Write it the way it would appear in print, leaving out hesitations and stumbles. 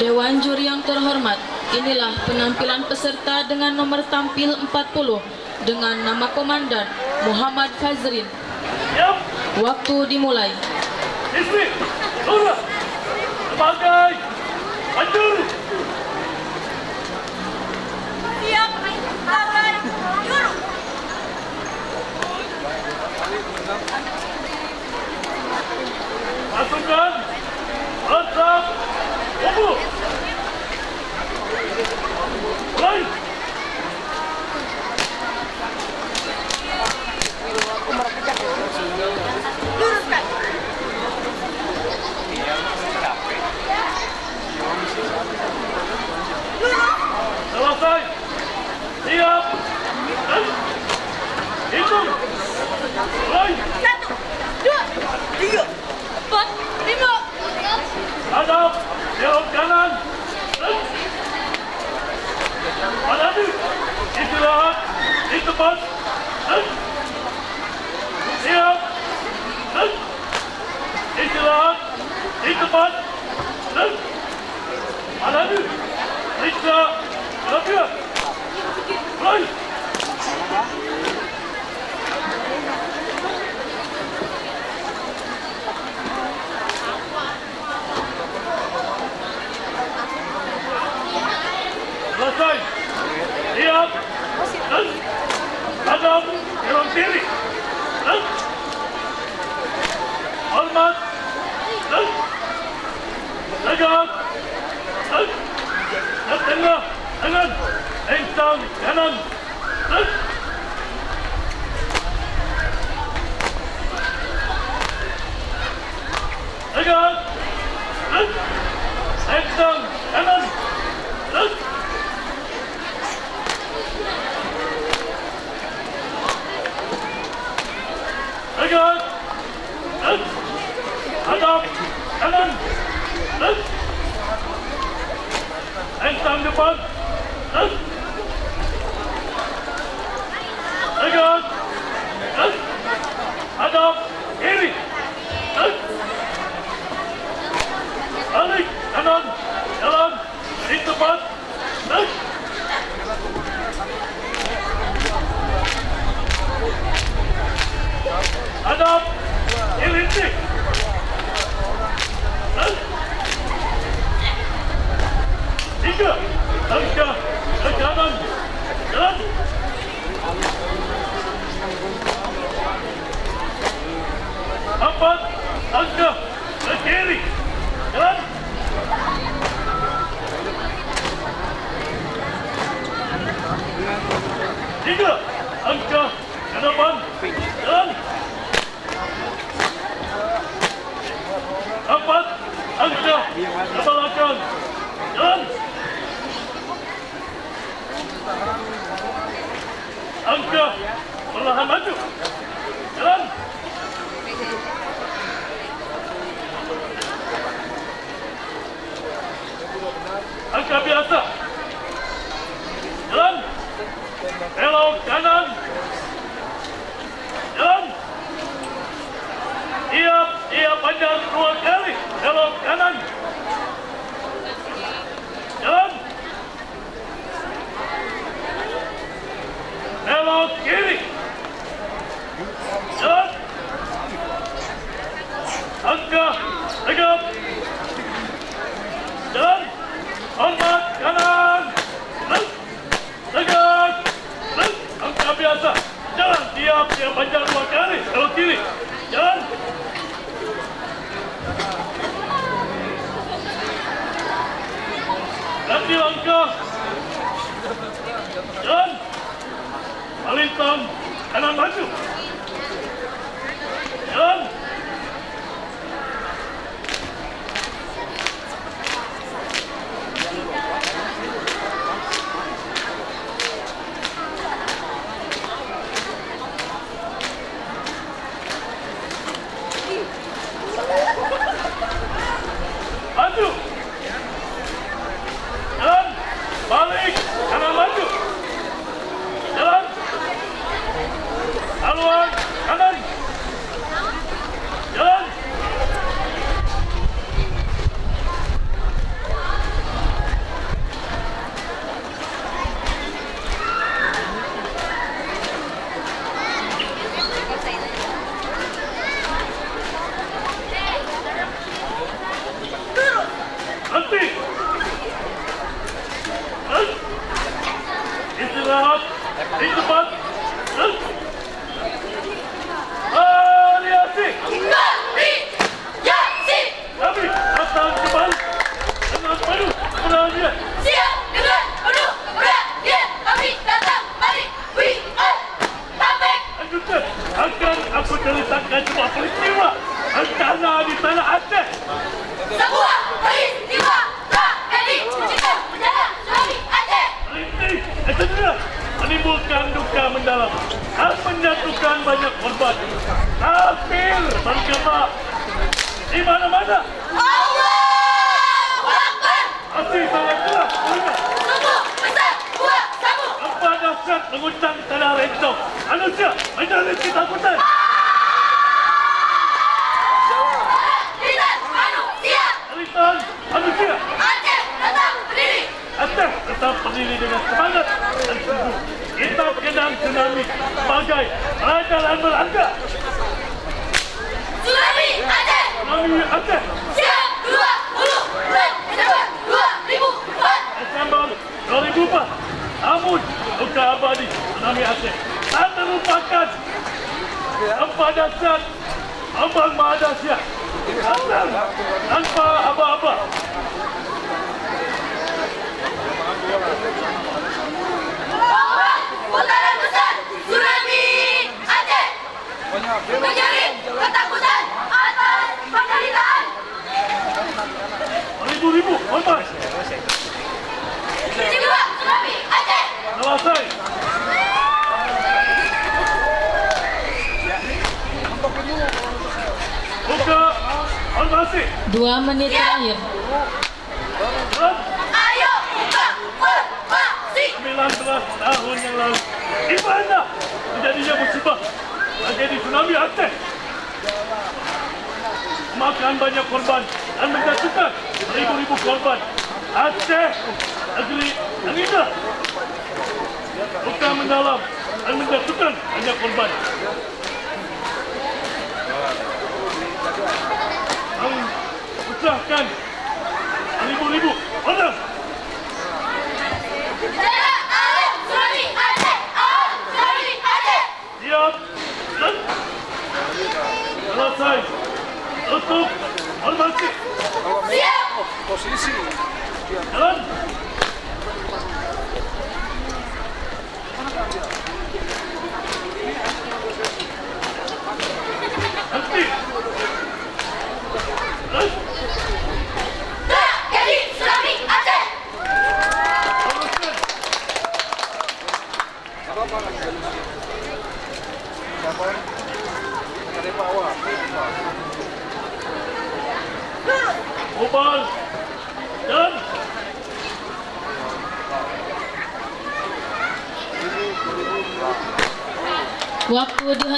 Dewan juri yang terhormat, inilah penampilan peserta dengan nomor tampil 40 dengan nama Komandan Muhammad Fazrin. Waktu dimulai. Istri, Lura, sebagai penjuru. Siap, lawan, juru. Pasukan, lengkap, kumpul. Mulai. Luruskan. Selesai. Siap. Dan hitung. Mulai. 1, 2, 3, 4, 5. Hadap, belok kanan. Dan hadap. Istirahat di tempat. Dan siap. Dan istirahat di tempat. Dan hadap. Periksa latihan. Mulai. Selesai. Siap. Dan hadap belok kiri. Dan hormat. Dan tegak. Dan tengah dengan encang kanan. Dan tegak. Dan encang kanan. Dan tegak. Dan hadap kanan. Dan encang depan. Dan tegak. Dan hadap kiri. Dan balik kanan. Jalan di tempat. Dan hadap kiri. Dan 3. Dan menyelesaikan sebuah peristiwa bencana di tanah Aceh. Sebuah peristiwa tragedi bencana tsunami Aceh. Merintih, cedera, menimbulkan duka mendalam dan menjatuhkan banyak korban. Kafir bergema di mana-mana. Allahu Akbar. Masih sangat jelas bunyinya. Sungguh besar buah sabu. Gempa dahsyat mengguncang tanah Rentong. Manusia menjalin ketakutan. Lisan manusia. Jeritan manusia. Aceh tetap berdiri. Aceh tetap berdiri dengan semangat dan sungguh. Kita kenang tsunami sebagai pelajaran berharga. Tsunami Aceh. Tsunami Aceh Siap 20 bulan Desember 2004. Desember 2004. Namun luka abadi tsunami Aceh tak terlupakan. Gempa dahsyat Ambang Maha Dahsyat datang tanpa aba-aba. Bahwa putaran besar tsunami Aceh menjadi ketakutan atas penderitaan. Ribu-ribu korban Peristiwa tsunami Aceh. selesai. Buka formasi. 2 menit terakhir. Dan Ayo buka formasi. 19 tahun yang lalu di mana terjadinya musibah tragedi tsunami Aceh, memakan banyak korban dan menjatuhkan ribu-ribu korban. Aceh negeri yang indah, luka mendalam dan menjatuhkan banyak korban. Mengucapkan ribu-ribu orang. Jaga alam tsunami Aceh. Alam tsunami Aceh. Siap dan selesai. Tutup formasi. Siap. Posisi. Jalan. Henti. Dan Tragedi tsunami Aceh. teruskan. Apa lagi? Siapa? Ada Pak Awak. Bubar. Dan Waktu dihentikan.